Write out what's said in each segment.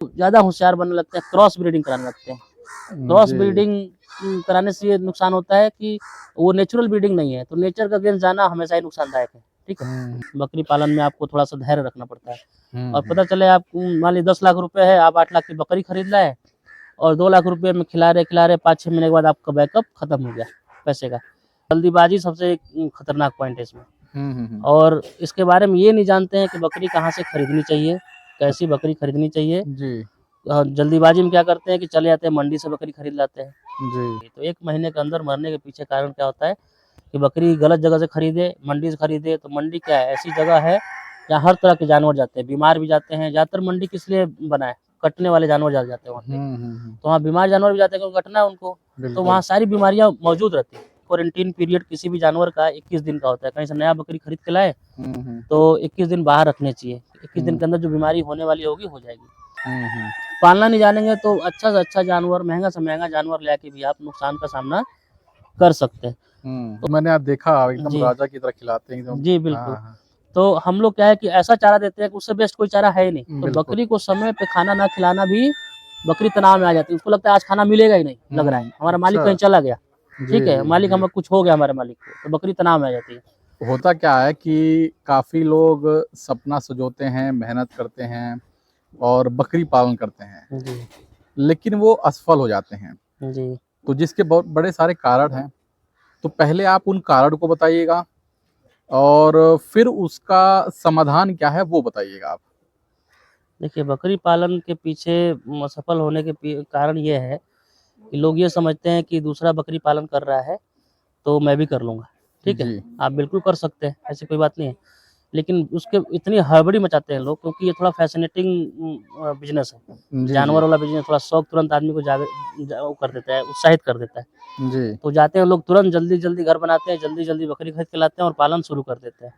ज़्यादा होशियार बनने लगते हैं, क्रॉस ब्रीडिंग कराने लगते हैं। क्रॉस ब्रीडिंग कराने से ये नुकसान होता है कि वो नेचुरल ब्रीडिंग नहीं है, तो नेचर के अगेंस्ट जाना हमेशा ही नुकसानदायक है, ठीक है? बकरी पालन में आपको थोड़ा-सा धैर्य रखना पड़ता है और पता चले आप मान लीजिए 10 लाख रुपए है, आप 8 लाख की बकरी खरीद लाए और 2 लाख रुपए में खिला रहे 5-6 महीने के बाद आपका बैकअप खत्म हो गया पैसे का। जल्दीबाजी सबसे खतरनाक पॉइंट है इसमें। और इसके बारे में ये नहीं जानते हैं कि बकरी कहाँ से खरीदनी चाहिए, कैसी बकरी खरीदनी चाहिए। जी। जल्दीबाजी में क्या करते हैं कि चले जाते हैं मंडी से बकरी खरीद लाते हैं। जी। तो 1 महीने के अंदर मरने के पीछे कारण क्या होता है कि बकरी गलत जगह से खरीदे, मंडी से खरीदे। तो मंडी क्या है, ऐसी जगह है जहाँ हर तरह के जानवर जाते हैं, बीमार भी जाते हैं। ज़्यादातर मंडी किस लिए बना है, कटने वाले जानवर ज़्यादा जाते हैं वहाँ पे। तो वहाँ बीमार जानवर भी जाते हैं क्योंकि कटना है उनको, तो वहाँ सारी बीमारियाँ मौजूद रहती हैं। क्वारंटीन पीरियड किसी भी जानवर का 21 दिन का होता है। कहीं से नया बकरी खरीद के लाए तो 21 दिन बाहर रखने चाहिए। 21 दिन के अंदर जो बीमारी होने वाली होगी हो जाएगी। पालना नहीं जानेंगे तो अच्छा से अच्छा जानवर, महंगा से महंगा जानवर लेके भी आप नुकसान का सामना कर सकते हैं। तो मैंने आप देखा एकदम जी। राजा की तरह खिलाते हैं एकदम। जी, बिल्कुल। तो हम लोग क्या है कि ऐसा चारा देते हैं कि उससे बेस्ट कोई चारा है ही नहीं। तो बिल्कुल। बकरी को समय पे खाना ना खिलाना भी बकरी तनाव में आ जाती है। उसको लगता है आज खाना मिलेगा ही नहीं, लग रहा है। हमारा मालिक कहीं अच्छा। चला गया, ठीक है? जी, मालिक जी। हमें कुछ हो गया हमारे मालिक को, तो बकरी तनाव में आ जाती है। होता क्या है कि काफ़ी लोग सपना सँजोते हैं, मेहनत करते हैं और बकरी पालन करते हैं, जी, लेकिन वो असफल हो जाते हैं। जी। तो जिसके बहुत बड़े सारे कारण हैं, तो पहले आप उन कारण को बताइएगा और फिर उसका समाधान क्या है वो बताइएगा आप। देखिए, बकरी पालन के पीछे सफल होने के कारण ये है कि लोग ये समझते हैं कि दूसरा बकरी पालन कर रहा है, तो मैं भी कर लूँगा, ठीक है? जी। आप बिल्कुल कर सकते हैं, ऐसी कोई बात नहीं है। लेकिन उसके इतनी हड़बड़ी मचाते हैं लोग क्योंकि ये थोड़ा फ़ैसिनेटिंग बिज़नेस है। जी, जानवर जी। वाला बिज़नेस थोड़ा शौक तुरंत आदमी को वो कर देता है, उत्साहित कर देता है। जी। तो जाते हैं लोग तुरंत जल्दी-जल्दी घर बनाते हैं, जल्दी-जल्दी बकरी खरीद के लाते हैं और पालन शुरू कर देते हैं।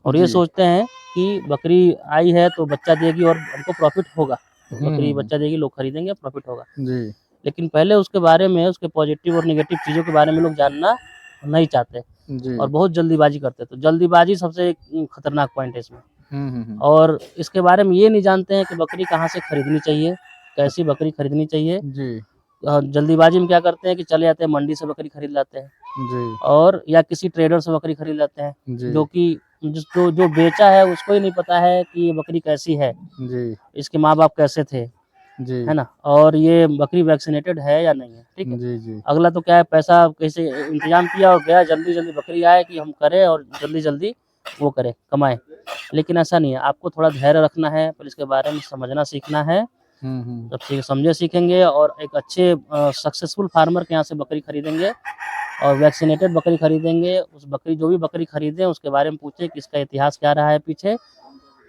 और ये जी। सोचते हैं कि बकरी आई है तो बच्चा देगी और हमको प्रॉफ़िट होगा। तो बकरी बच्चा देगी, लोग खरीदेंगे, प्रॉफ़िट होगा। जी। लेकिन पहले उसके बारे में, उसके पॉज़िटिव और नेगेटिव चीज़ों के बारे में लोग जानना नहीं चाहते और जी। बहुत जल्दीबाज़ी करते हैं। तो जल्दीबाज़ी सबसे खतरनाक पॉइंट है इसमें। हुँ, हुँ, हुँ। और इसके बारे में ये नहीं जानते हैं कि बकरी कहाँ से खरीदनी चाहिए, कैसी बकरी खरीदनी चाहिए। जी। जल्दीबाज़ी में क्या करते हैं कि चले जाते हैं मंडी से बकरी खरीद लाते हैं जी। और या किसी ट्रेडर से बकरी खरीद लाते हैं, जी। जो कि जो बेचा है उसको ही नहीं पता है कि ये बकरी कैसी है, जी। इसके माँ-बाप कैसे थे, जी। है ना? और ये बकरी वैक्सीनेटेड है या नहीं है, ठीक है? जी, जी। अगला तो क्या है, पैसा कैसे इंतज़ाम किया और गया, जल्दी-जल्दी बकरी आए कि हम करें और जल्दी-जल्दी वो करें, कमाएँ। लेकिन ऐसा नहीं है, आपको थोड़ा धैर्य रखना है, फिर इसके बारे में समझना सीखना है। हुँ, हुँ। जब समझे सीखेंगे और एक अच्छे सक्सेसफुल फार्मर के यहाँ से बकरी खरीदेंगे और वैक्सीनेटेड बकरी खरीदेंगे, उस बकरी जो भी बकरी खरीदें उसके बारे में पूछें कि इसका इतिहास क्या रहा है पीछे,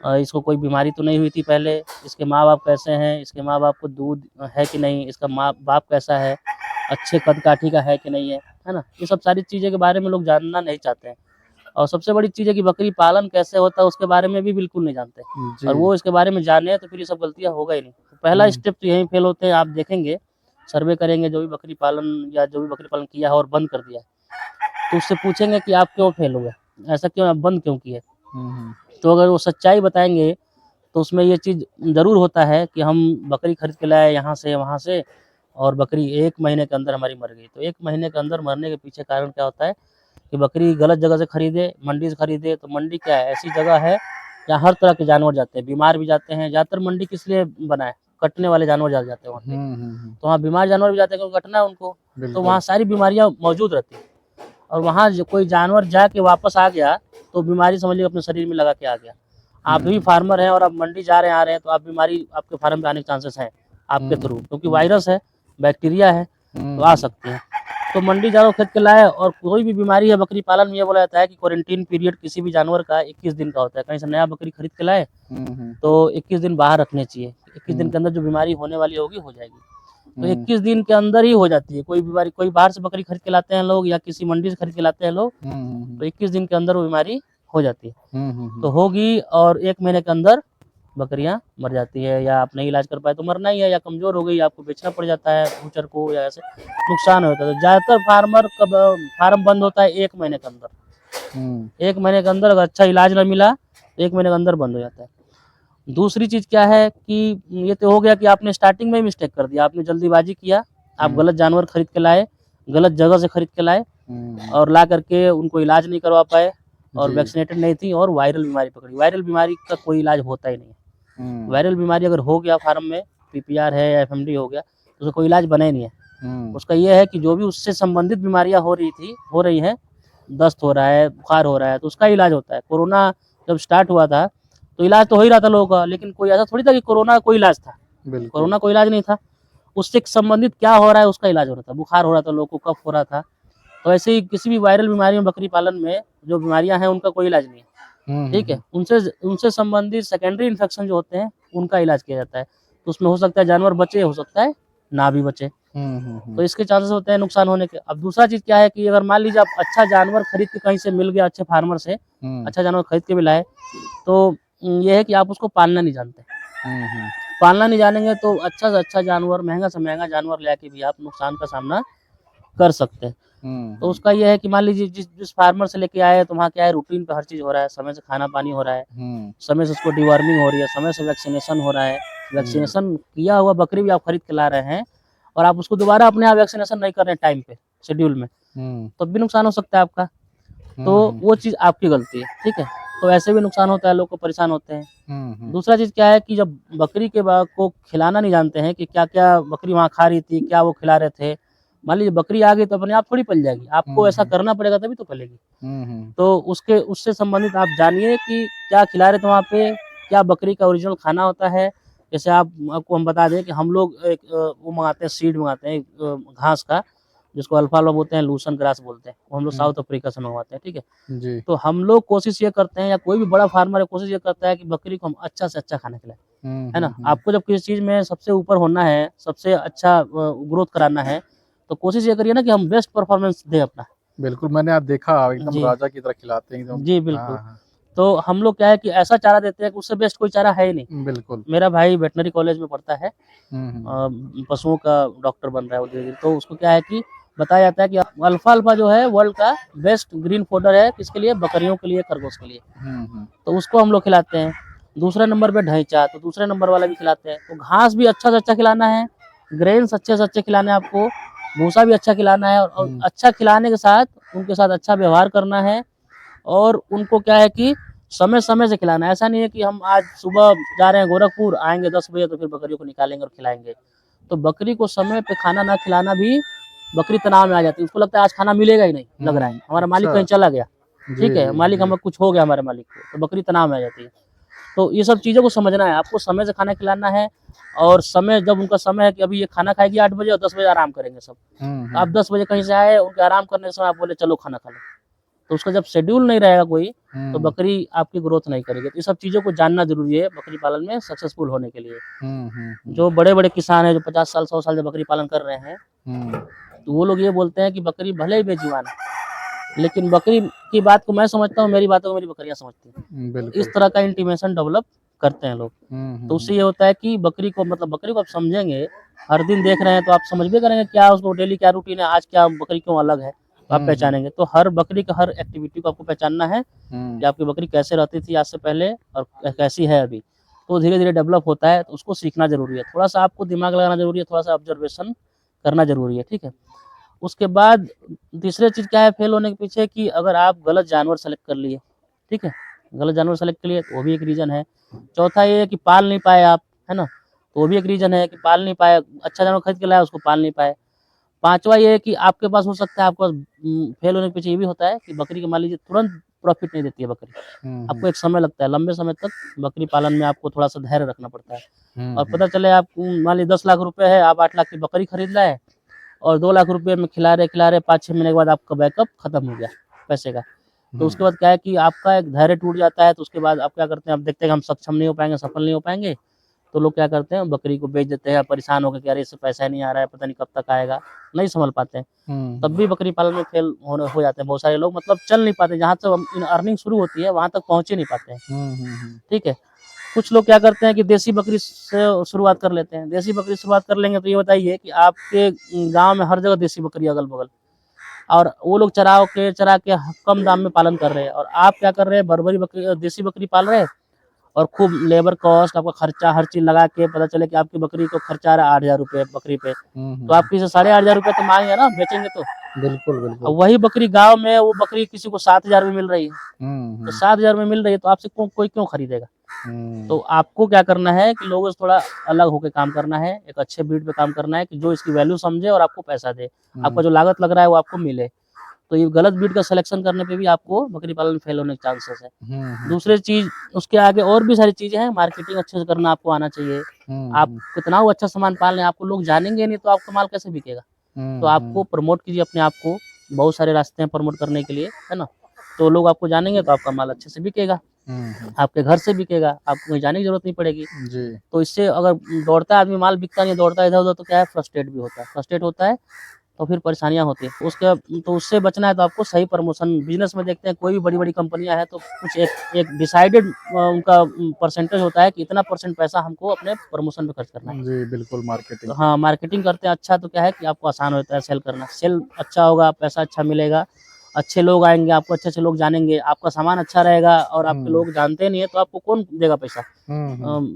इसको कोई बीमारी तो नहीं हुई थी पहले, इसके माँ-बाप कैसे हैं, इसके माँ-बाप को दूध है कि नहीं, इसका माँ-बाप कैसा है, अच्छे कद-काठी का है कि नहीं है ना? ये सब सारी चीज़ें के बारे में लोग जानना नहीं चाहते हैं। और सबसे बड़ी चीज़ है कि बकरी पालन कैसे होता है उसके बारे में भी बिल्कुल नहीं जानते और जी। वो इसके बारे में जाने तो फिर ये सब गलतियाँ होगा ही नहीं। तो पहला हुँ। स्टेप तो यहीं फेल होते हैं, आप देखेंगे, सर्वे करेंगे जो भी बकरी पालन या जो भी बकरी पालन किया है और बंद कर दिया है, तो उससे पूछेंगे कि आप क्यों फेल हुए? ऐसा क्यों, आप बंद क्यों किए? हुँ, हुँ। तो अगर वो सच्चाई बताएँगे तो उसमें ये चीज़ ज़रूर होता है कि हम बकरी खरीद के लाए यहाँ से, वहाँ से और बकरी 1 महीने के अंदर हमारी मर गई। तो 1 महीने के अंदर मरने के पीछे कारण क्या होता है कि बकरी गलत जगह से खरीदे, मंडी से खरीदे। तो मंडी क्या है, ऐसी जगह है जहाँ हर तरह के जानवर जाते हैं, बीमार भी जाते हैं। ज़्यादातर मंडी किस लिए बना है, कटने वाले जानवर ज़्यादा जाते हैं वहाँ पे। हुँ, हुँ, हुँ। तो वहाँ बीमार जानवर भी जाते हैं क्योंकि कटना है उनको, तो वहाँ बिल्कुल। सारी बीमारियाँ मौजूद रहती हैं। और वहाँ जो कोई जानवर जाके वापस आ गया, तो बीमारी समझ लीजिए अपने शरीर में लगा के आ गया। आप भी हुँ, फार्मर हैं और आप मंडी जा रहे हैं, आ रहे हैं, तो आप बीमारी आपके फार्म में आने के चांसेस हैं, आपके हुँ, थ्रू, क्योंकि हुँ, वायरस है, बैक्टीरिया है, तो हुँ, आ हुँ। सकती है। तो मंडी जाओ, खरीद के लाए। और कोई भी बीमारी है बकरी पालन में, ये बोला जाता है कि क्वारंटीन पीरियड किसी भी जानवर का 21 दिन का होता है। कहीं से नया बकरी खरीद के लाए, हुँ, हुँ, तो 21 दिन बाहर रखने चाहिए। 21 दिन हुँ, के अंदर जो बीमारी होने वाली होगी, हो जाएगी। तो हुँ, 21 दिन के अंदर ही हो जाती है। कोई बीमारी, कोई बाहर से बकरी खरीद के लाते हैं लोग या किसी मंडी से खरीद के लाते हैं लोग, हुँ, हुँ, तो 21 दिन के अंदर वो बीमारी हो जाती है। हुँ, हुँ, तो हुँ। होगी और 1 महीने के अंदर बकरियाँ मर जाती है, या आप नहीं इलाज कर पाए तो मरना ही है, या कमज़ोर हो गई, आपको बेचना पड़ जाता है बूचर को, या ऐसे नुकसान होता है। तो ज़्यादातर फार्मर कब फार्म बंद होता है 1 महीने के अंदर। हुँ। 1 महीने के अंदर अगर अच्छा इलाज ना मिला, तो 1 महीने के अंदर बंद हो जाता है। दूसरी चीज़ क्या है कि ये तो हो गया कि आपने स्टार्टिंग में ही मिस्टेक कर दिया, आपने जल्दीबाजी किया, आप गलत जानवर खरीद के लाए, गलत जगह से खरीद के लाए और ला करके उनको इलाज नहीं करवा पाए और जी। वैक्सीनेटेड नहीं थी और वायरल बीमारी पकड़ी। वायरल बीमारी का कोई इलाज होता ही नहीं है। वायरल बीमारी अगर हो गया फार्म में, पीपीआर है या एफएमडी हो गया, तो उसका कोई इलाज बना ही नहीं है। उसका ये है कि जो भी उससे संबंधित बीमारियां हो रही हैं, दस्त हो रहा है, बुखार हो रहा है, तो उसका इलाज होता है। कोरोना जब स्टार्ट हुआ था तो इलाज तो हो ही रहा था लोगों का, लेकिन कोई ऐसा थोड़ी था कि कोरोना का कोई इलाज था। बिल्कुल। कोरोना कोई इलाज नहीं था, उससे संबंधित क्या हो रहा है उसका इलाज हो रहा था। बुखार हो रहा था, लोगों को कफ हो रहा था। तो ऐसे ही किसी भी वायरल बीमारी में, बकरी पालन में जो बीमारियां हैं उनका कोई इलाज नहीं है, ठीक है। उनसे उनसे संबंधित सेकेंडरी इन्फेक्शन जो होते हैं उनका इलाज किया जाता है। तो उसमें हो सकता है जानवर बचे, हो सकता है ना भी बचे, तो इसके चांसेस होते हैं नुकसान होने के। अब दूसरा चीज क्या है कि अगर मान लीजिए आप अच्छा जानवर खरीद के कहीं से मिल गया, अच्छे फार्मर से अच्छा जानवर खरीद के भी लाए, तो ये है कि आप उसको पालना नहीं जानते। पालना नहीं जानेंगे तो अच्छा से अच्छा जानवर, महंगा से महंगा जानवर लेके भी आप नुकसान का सामना कर सकते हैं। तो उसका ये है कि मान लीजिए जिस फार्मर से लेके आए तो वहाँ क्या है, रूटीन पे हर चीज हो रहा है, समय से खाना पानी हो रहा है, समय से उसको डिवर्मिंग हो रही है, समय से वैक्सीनेशन हो रहा है। वैक्सीनेशन किया हुआ बकरी भी आप खरीद के ला रहे हैं और आप उसको दोबारा अपने आप वैक्सीनेशन नहीं कर रहे हैं टाइम पे, शेड्यूल में, तब भी नुकसान हो सकता है आपका। तो वो चीज आपकी गलती है, ठीक है। तो ऐसे भी नुकसान होता है, लोग को परेशान होते हैं। दूसरा चीज क्या है कि जब बकरी के को खिलाना नहीं जानते हैं कि क्या क्या बकरी वहाँ खा रही थी, क्या वो खिला रहे थे। मान लीजिए बकरी आ गई तो अपने आप थोड़ी पल जाएगी, आपको ऐसा करना पड़ेगा तभी तो पलेगी। तो उससे संबंधित आप जानिए कि क्या खिला रहे थे वहाँ पे, क्या बकरी का ओरिजिनल खाना होता है। जैसे आपको हम बता दें कि हम लोग एक वो मंगाते हैं, सीड मंगाते हैं घास का, जिसको अल्फाल्फा बोलते हैं, लूसन ग्रास बोलते हैं, वो हम लोग साउथ अफ्रीका से मंगवाते हैं, ठीक है। जी। तो हम लोग कोशिश ये करते हैं, या कोई भी बड़ा फार्मर है कोशिश ये करता है कि बकरी को हम अच्छा से अच्छा खाना खिलाएं, है ना। आपको जब किसी चीज में सबसे ऊपर होना है, सबसे अच्छा ग्रोथ कराना है, तो कोशिश ये करिए ना कि हम बेस्ट परफॉर्मेंस दें अपना। बिल्कुल, मैंने आप देखा एकदम जी राजा की तरह खिलाते हैं एकदम। जी हाँ, बिल्कुल। हाँ। तो हम लोग क्या है कि ऐसा चारा देते हैं कि उससे बेस्ट कोई चारा है ही नहीं। बिल्कुल। मेरा भाई वेटनरी कॉलेज में पढ़ता है, हुँ। पशुओं का डॉक्टर बन रहा है वो धीरे-धीरे। तो उसको क्या है कि बताया जाता है कि अल्फाल्फा जो है वर्ल्ड का बेस्ट ग्रीन फॉडर है, किसके लिए? बकरियों के लिए, खरगोश के लिए। तो उसको हम लोग खिलाते हैं। दूसरे नंबर पे ढैंचा, तो दूसरे नंबर वाला भी खिलाते हैं। तो घास भी अच्छा से अच्छा खिलाना है, ग्रेन्स अच्छे से अच्छे खिलाने हैं आपको, भूसा भी अच्छा खिलाना है और अच्छा खिलाने के साथ उनके साथ अच्छा व्यवहार करना है और उनको क्या है कि समय-समय से खिलाना है। ऐसा नहीं है कि हम आज सुबह जा रहे हैं गोरखपुर, आएँगे 10 बजे तो फिर बकरियों को निकालेंगे और खिलाएँगे। तो बकरी को समय पे खाना ना खिलाना भी, बकरी तनाव में आ जाती है। उसको लगता है आज खाना मिलेगा ही नहीं, लग रहा है। हमारा मालिक अच्छा। कहीं चला गया, जी, ठीक है? जी, मालिक जी। हमें कुछ हो गया हमारे मालिक को, तो बकरी तनाव में आ जाती है। तो ये सब चीज़ों को समझना है, आपको समय से खाना खिलाना है और समय, जब उनका समय है कि अभी ये खाना खाएगी 8 बजे और 10 बजे आराम करेंगे सब। तो आप 10 बजे कहीं से आए, उनके आराम करने के समय आप बोले चलो खाना खा लो। तो उसका जब शेड्यूल नहीं रहेगा कोई, तो बकरी आपकी ग्रोथ नहीं करेगी। तो ये सब चीज़ों को जानना ज़रूरी है बकरी पालन में सक्सेसफुल होने के लिए। जो बड़े-बड़े किसान हैं, जो 50 साल, 100 साल से बकरी पालन कर रहे हैं, तो वो लोग ये बोलते हैं कि बकरी भले ही बेजुबान है, लेकिन बकरी की बात को मैं समझता हूँ, मेरी बातों को मेरी बकरियाँ समझती हैं। बिल्कुल। इस तरह का इंटीमेशन डेवलप करते हैं लोग। तो उससे ये होता है कि बकरी को, मतलब बकरी को आप समझेंगे, हर दिन देख रहे हैं तो आप समझ भी करेंगे क्या उसको डेली क्या रूटीन है, आज क्या बकरी क्यों अलग है, तो आप पहचानेंगे। तो हर बकरी का हर एक्टिविटी को आपको पहचानना है कि आपकी बकरी कैसे रहती थी आज से पहले और कैसी है अभी। तो धीरे-धीरे डेवलप होता है, तो उसको सीखना ज़रूरी है। थोड़ा-सा आपको दिमाग लगाना ज़रूरी है, थोड़ा-सा ऑब्जर्वेशन करना ज़रूरी है, ठीक है। उसके बाद तीसरी चीज़ क्या है फेल होने के पीछे, कि अगर आप गलत जानवर सेलेक्ट कर लिए, ठीक है, गलत जानवर सेलेक्ट कर लिए तो वो भी एक रीज़न है। चौथा ये है कि पाल नहीं पाए आप, है ना, तो वो भी एक रीज़न है कि पाल नहीं पाए, अच्छा जानवर खरीद के लाए उसको पाल नहीं पाए। पाँचवा ये है कि आपके पास हो सकता है, आपके पास फेल होने के पीछे ये भी होता है कि बकरी के मान लीजिए तुरंत प्रॉफिट नहीं देती है बकरी, आपको एक समय लगता है, लंबे समय तक बकरी पालन में आपको थोड़ा-सा धैर्य रखना पड़ता है। और पता चले आप मान लीजिए 10 लाख रुपए है, आप 8 लाख की बकरी खरीद लाए और 2 लाख रुपए में खिला रहे 5-6 महीने के बाद आपका बैकअप खत्म हो गया पैसे का। तो उसके बाद क्या है कि आपका एक धैर्य टूट जाता है, तो उसके बाद आप क्या करते हैं, आप देखते हैं कि हम सक्षम नहीं हो पाएँगे, सफल नहीं हो पाएँगे, तो लोग क्या करते हैं, बकरी को बेच देते हैं, परेशान होकर कि अरे इससे पैसा ही नहीं आ रहा है, पता नहीं कब तक आएगा, नहीं सँभल पाते हैं। तब भी बकरी पालन में फेल हो जाते हैं बहुत सारे लोग, मतलब चल नहीं पाते, जहाँ से अर्निंग शुरू होती है वहाँ तक पहुँच ही नहीं पाते हैं, ठीक है। कुछ लोग क्या करते हैं कि देसी बकरी से शुरुआत कर लेते हैं। देसी बकरी से शुरुआत कर लेंगे तो ये बताइए कि आपके गाँव में हर जगह देसी बकरी अगल-बगल, और वो लोग चरा के कम दाम में पालन कर रहे हैं और आप क्या कर रहे हैं, बर्बरी बकरी देसी बकरी पाल रहे हैं और खूब लेबर कॉस्ट, आपका खर्चा, हर चीज लगा के पता चले कि आपकी बकरी को खर्चा आ रहा है 8,000 रुपये बकरी पे, तो आप किसी 8,500 रुपये तो मांगे ना बेचेंगे तो। बिल्कुल अब बिल्कुल। वही बकरी गांव में वो बकरी किसी को 7,000 में मिल रही है, तो 7,000 में मिल रही है तो आपसे कोई क्यों खरीदेगा। तो आपको क्या करना है कि लोगों से थोड़ा अलग होकर काम करना है, एक अच्छे ब्रीड पे काम करना है कि जो इसकी वैल्यू समझे और आपको पैसा दे, आपका जो लागत लग रहा है वो आपको मिले। तो ये गलत ब्रीड का सिलेक्शन करने पे भी आपको बकरी पालन में फेल होने के चांसेस है। दूसरी चीज उसके आगे और भी सारी चीजें हैं, मार्केटिंग अच्छे से करना आपको आना चाहिए। आप कितना वो अच्छा सामान पाल लें, आपको लोग जानेंगे नहीं तो आपका माल कैसे बिकेगा। तो आपको प्रमोट कीजिए अपने आप को, बहुत सारे रास्ते हैं प्रमोट करने के लिए, है ना। तो लोग आपको जानेंगे तो आपका माल अच्छे से बिकेगा, आपके घर से बिकेगा, आपको कहीं जाने की जरूरत नहीं पड़ेगी जी। तो इससे अगर दौड़ता आदमी माल बिकता नहीं, दौड़ता इधर उधर, तो क्या है, फ्रस्ट्रेट भी होता है, फ्रस्ट्रेट होता है तो फिर परेशानियां होती है उसके। तो उससे बचना है तो आपको सही प्रमोशन, बिजनेस में देखते हैं कोई भी बड़ी बड़ी कंपनियां हैं तो कुछ एक डिसाइडेड उनका परसेंटेज होता है कि इतना % पैसा हमको अपने प्रमोशन पे खर्च करना है। जी बिल्कुल, तो मार्केटिंग। हाँ, मार्केटिंग करते हैं अच्छा तो क्या है कि आपको आसान होता है सेल करना, सेल अच्छा होगा, पैसा अच्छा मिलेगा, अच्छे लोग आएंगे, आपको अच्छे लोग जानेंगे, आपका सामान अच्छा रहेगा और आपके लोग जानते नहीं है तो आपको कौन देगा पैसा।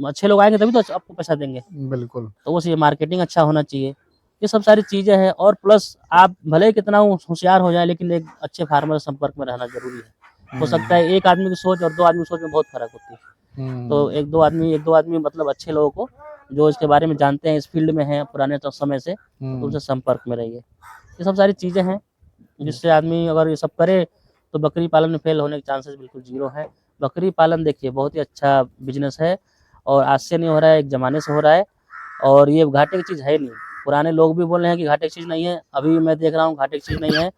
अच्छे लोग आएंगे तभी तो आपको पैसा देंगे। बिल्कुल। तो वो मार्केटिंग अच्छा होना चाहिए, ये सब सारी चीजें हैं। और प्लस आप भले ही कितना होशियार हो जाए लेकिन एक अच्छे फार्मर संपर्क में रहना जरूरी है। हो सकता है एक आदमी की सोच और 2 आदमी की सोच में बहुत फर्क होती है, तो एक दो आदमी मतलब अच्छे लोगों को जो इसके बारे में जानते हैं, इस फील्ड में हैं पुराने समय से, तो उनसे संपर्क में रहिए। ये सब सारी चीजें हैं जिससे आदमी अगर ये सब करे तो बकरी पालन में फेल होने के चांसेस बिल्कुल 0 है। बकरी पालन देखिए बहुत ही अच्छा बिजनेस है और आज से नहीं हो रहा है, एक ज़माने से हो रहा है और ये घाटे की चीज़ है नहीं। पुराने लोग भी बोल रहे हैं कि घाटे की चीज़ नहीं है, अभी मैं देख रहा हूँ घाटे की चीज़ नहीं है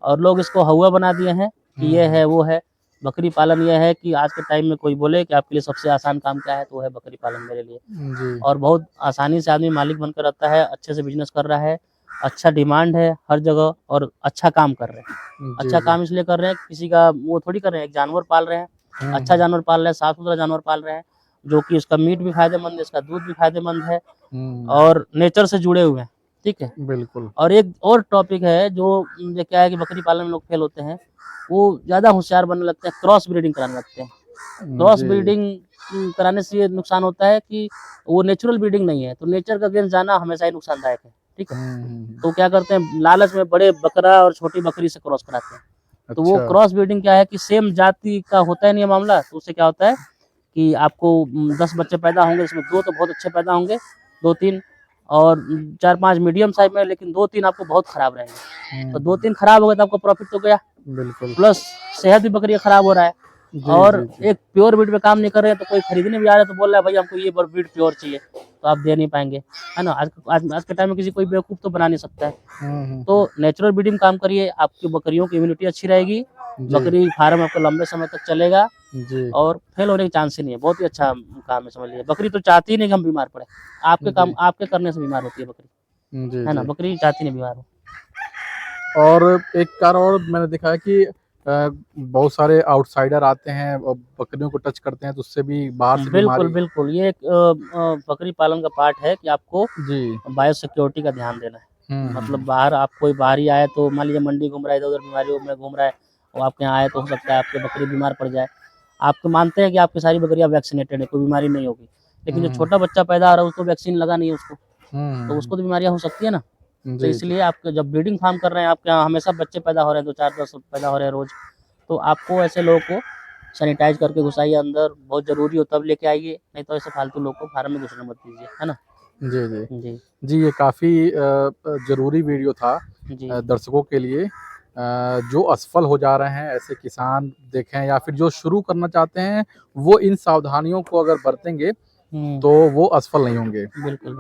और लोग इसको हवा बना दिए हैं कि ये है वो है। बकरी पालन ये है कि आज के टाइम में कोई बोले कि आपके लिए सबसे आसान काम क्या है तो वो है बकरी पालन मेरे लिए। जी। और बहुत आसानी से आदमी मालिक बनकर रहता है, अच्छे से बिजनेस कर रहा है, अच्छा डिमांड है हर जगह और अच्छा काम कर रहे हैं। अच्छा काम इसलिए कर रहे हैं किसी का वो थोड़ी कर रहे हैं, एक जानवर पाल रहे हैं, अच्छा जानवर पाल रहे हैं, साफ सुथरा जानवर पाल रहे हैं, जो कि उसका मीट भी फायदेमंद है, इसका दूध भी फायदेमंद है और नेचर से जुड़े हुए हैं, ठीक है। बिल्कुल। और एक और टॉपिक है जो ये क्या है कि बकरी पालन में लोग फेल होते हैं, वो ज़्यादा होशियार बनने लगते हैं, क्रॉस ब्रीडिंग कराने लगते हैं। क्रॉस ब्रीडिंग कराने से ये नुकसान होता है कि वो नेचुरल ब्रीडिंग नहीं है, तो नेचर का अगेंस्ट जाना हमेशा ही नुकसानदायक है, ठीक है। तो क्या करते हैं, लालच में बड़े बकरा और छोटी बकरी से क्रॉस कराते हैं। तो वो अच्छा। क्रॉस ब्रीडिंग क्या है कि सेम जाति का होता है नहीं मामला, तो उससे क्या होता है कि आपको 10 बच्चे पैदा होंगे, इसमें 2 तो बहुत अच्छे पैदा होंगे, 2-3 और 4-5 मीडियम साइज में, लेकिन 2-3 आपको बहुत खराब रहेंगे। तो 2-3 खराब हो गए तो आपका प्रॉफिट तो गया, बिल्कुल। प्लस सेहत भी बकरी का खराब हो रहा है। और एक प्योर ब्रीड पे काम नहीं कर रहे हैं तो कोई खरीदने भी आ रहा है तो बोल रहा है भाई हमको ये ब्रीड प्योर चाहिए, तो आप दे नहीं पाएंगे, है ना। आज के टाइम में किसी कोई बेवकूफ़ तो बना नहीं सकता है। तो नेचुरल ब्रीडिंग काम करिए, आपकी बकरियों की इम्यूनिटी अच्छी रहेगी, बकरी फार्म आपको लंबे समय तक चलेगा और फेल होने के चांस ही नहीं है। बहुत ही अच्छा काम है, समझ लीजिए। बकरी तो चाहती ही नहीं कि हम बीमार पड़े, आपके काम आपके करने से बीमार होती है बकरी, है ना। बकरी चाहती नहीं बीमार हो। और एक कारण और मैंने देखा है कि बहुत सारे आउटसाइडर आते हैं और बकरियों को टच करते हैं तो उससे भी बाहर से बिल्कुल, बीमारी। बिल्कुल। ये एक बकरी पालन का पार्ट है कि आपको जी। बायोसिक्योरिटी का ध्यान देना है। मतलब बाहर आप कोई बाहरी आए तो मान लीजिए मंडी घूम रहा है, इधर-उधर बीमारियों में घूम रहा है और आपके यहाँ आए तो हो सकता है आपकी बकरी बीमार पड़ जाए। आप तो मानते हैं कि आपकी सारी बकरियाँ वैक्सीनेटेड है, कोई बीमारी नहीं होगी, लेकिन जो छोटा बच्चा पैदा हो रहा है उसको वैक्सीन लगा नहीं है उसको, तो उसको तो बीमारियाँ हो सकती है ना। तो इसलिए आप जब ब्रीडिंग फार्म कर रहे हैं, आपके यहाँ हमेशा बच्चे पैदा हो रहे हैं, 2-4-10 पैदा हो रहे हैं रोज़, तो आपको ऐसे लोगों को सैनिटाइज़ करके घुसाइए अंदर, बहुत ज़रूरी हो तब लेके आइए, नहीं तो ऐसे फालतू लोग को फार्म में घुसने मत दीजिए, है ना। जी, जी। जी, जी, ये काफ़ी ज़रूरी वीडियो था जी, दर्शकों के लिए, जो असफल हो जा रहे हैं ऐसे किसान देखें या फिर जो शुरू करना चाहते हैं, वो इन सावधानियों को अगर बरतेंगे तो वो असफल नहीं होंगे। बिल्कुल।